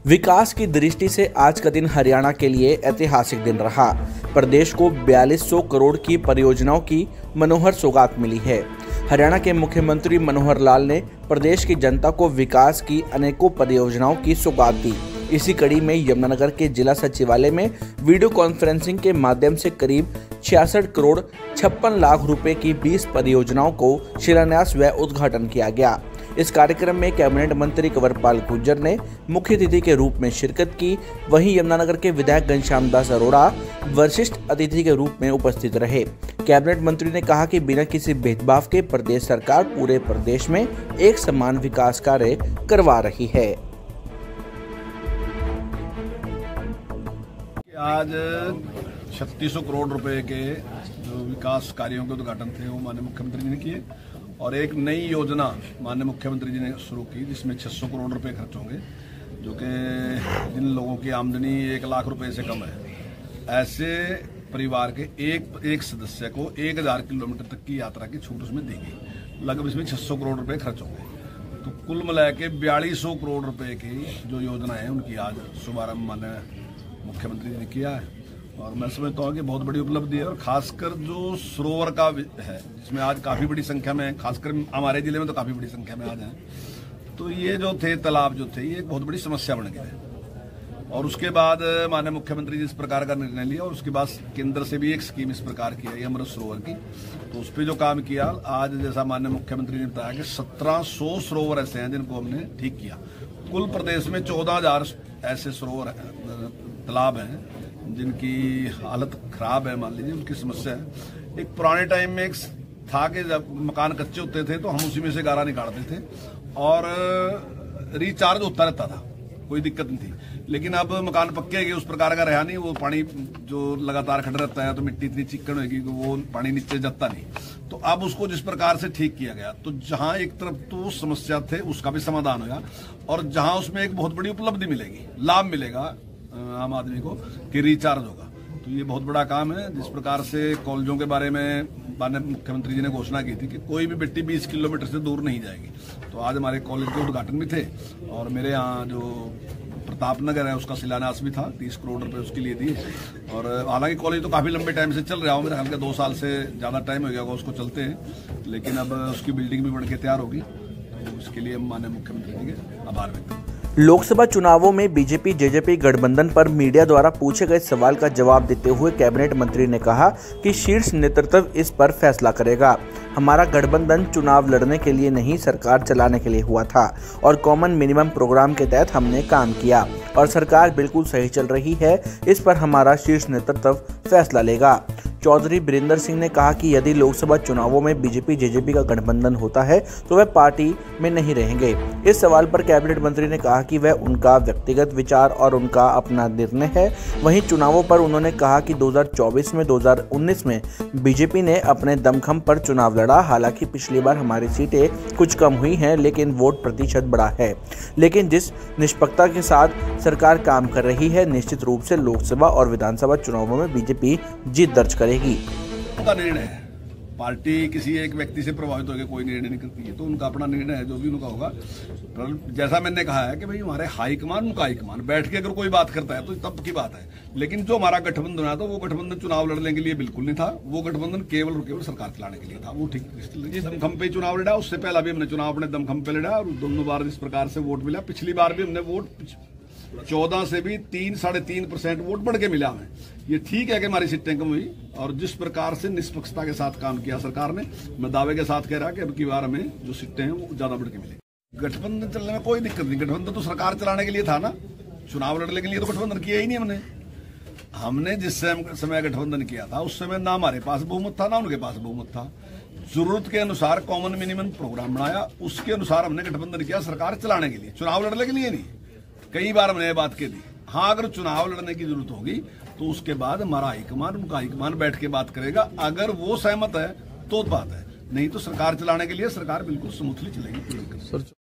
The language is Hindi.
विकास की दृष्टि से आज का दिन हरियाणा के लिए ऐतिहासिक दिन रहा। प्रदेश को 4200 करोड़ की परियोजनाओं की मनोहर सौगात मिली है। हरियाणा के मुख्यमंत्री मनोहर लाल ने प्रदेश की जनता को विकास की अनेकों परियोजनाओं की सौगात दी। इसी कड़ी में यमुनानगर के जिला सचिवालय में वीडियो कॉन्फ्रेंसिंग के माध्यम से करीब 66 करोड़ 56 लाख रुपए की 20 परियोजनाओं को शिलान्यास व उद्घाटन किया गया। इस कार्यक्रम में कैबिनेट मंत्री कंवरपाल गुर्जर ने मुख्य अतिथि के रूप में शिरकत की। वहीं यमुनानगर के विधायक घनश्याम दास अरोड़ा वरिष्ठ अतिथि के रूप में उपस्थित रहे। कैबिनेट मंत्री ने कहा कि बिना किसी भेदभाव के प्रदेश सरकार पूरे प्रदेश में एक समान विकास कार्य करवा रही है। आज 3600 करोड़ रुपए के जो विकास कार्यों के उद्घाटन थे वो माननीय मुख्यमंत्री जी ने किए और एक नई योजना माननीय मुख्यमंत्री जी ने शुरू की जिसमें 600 करोड़ रुपए खर्च होंगे, जो कि जिन लोगों की आमदनी 1 लाख रुपए से कम है ऐसे परिवार के एक सदस्य को 1000 किलोमीटर तक की यात्रा की छूट उसमें दी गई। लगभग इसमें 600 करोड़ रुपए खर्च होंगे, तो कुल मिला के 4200 करोड़ रुपए की जो योजना है उनकी आज शुभारंभ माननीय मुख्यमंत्री जी ने किया है और मैं समझता हूँ कि बहुत बड़ी उपलब्धि है। और खासकर जो सरोवर का है जिसमें आज काफी बड़ी संख्या में, खासकर हमारे जिले में तो काफी बड़ी संख्या में आज हैं, तो ये जो थे तालाब जो थे ये एक बहुत बड़ी समस्या बन गए थे। और उसके बाद माननीय मुख्यमंत्री जी इस प्रकार का निर्णय लिया और उसके बाद केंद्र से भी एक स्कीम इस प्रकार की है अमृत सरोवर की, तो उस पर जो काम किया आज जैसा माननीय मुख्यमंत्री ने बताया कि 1700 सरोवर ऐसे हैं जिनको हमने ठीक किया। कुल प्रदेश में 14000 ऐसे सरोवर तालाब हैं जिनकी हालत खराब है, मान लीजिए उनकी समस्या है। एक पुराने टाइम में एक था कि जब मकान कच्चे होते थे तो हम उसी में से गारा निकालते थे और रिचार्ज होता रहता था, कोई दिक्कत नहीं थी। लेकिन अब मकान पक्के गए, उस प्रकार का रहा नहीं, वो पानी जो लगातार खड़ा रहता है तो मिट्टी इतनी चिकन होगी कि वो पानी नीचे जाता नहीं। तो अब उसको जिस प्रकार से ठीक किया गया तो जहां एक तरफ तो समस्या थे उसका भी समाधान होगा और जहां उसमें एक बहुत बड़ी उपलब्धि मिलेगी, लाभ मिलेगा आम आदमी को कि रिचार्ज होगा, तो ये बहुत बड़ा काम है। जिस प्रकार से कॉलेजों के बारे में माननीय मुख्यमंत्री जी ने घोषणा की थी कि कोई भी बेटी 20 किलोमीटर से दूर नहीं जाएगी, तो आज हमारे कॉलेज के उद्घाटन भी थे और मेरे यहाँ जो प्रताप नगर है उसका शिलान्यास भी था, 30 करोड़ रुपए उसके लिए दिए। और हालांकि कॉलेज तो काफी लंबे टाइम से चल रहा हो, मेरे ख्याल के 2 साल से ज्यादा टाइम हो गया होगा उसको चलते हैं, लेकिन अब उसकी बिल्डिंग भी बढ़ के तैयार होगी, तो उसके लिए हम माननीय मुख्यमंत्री जी के आभार व्यक्त करते हैं। लोकसभा चुनावों में बीजेपी जेजेपी गठबंधन पर मीडिया द्वारा पूछे गए सवाल का जवाब देते हुए कैबिनेट मंत्री ने कहा कि शीर्ष नेतृत्व इस पर फैसला करेगा। हमारा गठबंधन चुनाव लड़ने के लिए नहीं, सरकार चलाने के लिए हुआ था और कॉमन मिनिमम प्रोग्राम के तहत हमने काम किया और सरकार बिल्कुल सही चल रही है। इस पर हमारा शीर्ष नेतृत्व फैसला लेगा। चौधरी बीरेंद्र सिंह ने कहा कि यदि लोकसभा चुनावों में बीजेपी जेजेपी का गठबंधन होता है तो वह पार्टी में नहीं रहेंगे। इस सवाल पर कैबिनेट मंत्री ने कहा कि वह उनका व्यक्तिगत विचार और उनका अपना निर्णय है। वहीं चुनावों पर उन्होंने कहा कि 2024 में 2019 में बीजेपी ने अपने दमखम पर चुनाव लड़ा। हालांकि पिछली बार हमारी सीटें कुछ कम हुई हैं लेकिन वोट प्रतिशत बढ़ा है। लेकिन जिस निष्पक्षता के साथ सरकार काम कर रही है, निश्चित रूप से लोकसभा और विधानसभा चुनावों में बीजेपी जीत दर्ज करेगी। उनका निर्णय है, पार्टी किसी एक व्यक्ति से प्रभावित होकर कोई निर्णय नहीं करती है, तो उनका अपना निर्णय है, जो भी उनका होगा। जैसा मैंने कहा है कि भाई हमारे हाईकमान, उनका हाईकमान बैठ के अगर कोई बात करता है तो तब की बात है, लेकिन जो हमारा गठबंधन है तो वो गठबंधन चुनाव लड़ने के लिए बिल्कुल नहीं था, वो गठबंधन केवल और केवल सरकार चलाने के लिए था। वो ठीक दमखम पे चुनाव लड़ा, उससे पहला भी हमने चुनाव अपने दमखम पे लड़ा और दोनों बार जिस प्रकार से वोट मिला, पिछली बार भी हमने वोट 14 से भी 3-3.5% वोट बढ़ के मिला हमें। ये ठीक है कि हमारी सीटें कम हुई और जिस प्रकार से निष्पक्षता के साथ काम किया सरकार ने, मैं दावे के साथ कह रहा कि अब की बार हमें जो सीटें हैं वो ज्यादा बढ़ के मिले। गठबंधन चलने में कोई दिक्कत नहीं, गठबंधन तो सरकार चलाने के लिए था ना, चुनाव लड़ने के लिए तो गठबंधन किया ही नहीं हमने जिस समय गठबंधन किया था उस समय ना हमारे पास बहुमत था ना उनके पास बहुमत था। जरूरत के अनुसार कॉमन मिनिमम प्रोग्राम बनाया, उसके अनुसार हमने गठबंधन किया सरकार चलाने के लिए, चुनाव लड़ने के लिए नहीं। कई बार हमने ये बात कह दी, हाँ अगर चुनाव लड़ने की जरूरत होगी तो उसके बाद हमारा हाईकमान, उनका हाईकमान बैठ के बात करेगा। अगर वो सहमत है तो बात है, नहीं तो सरकार चलाने के लिए सरकार बिल्कुल स्मूथली चलेगी।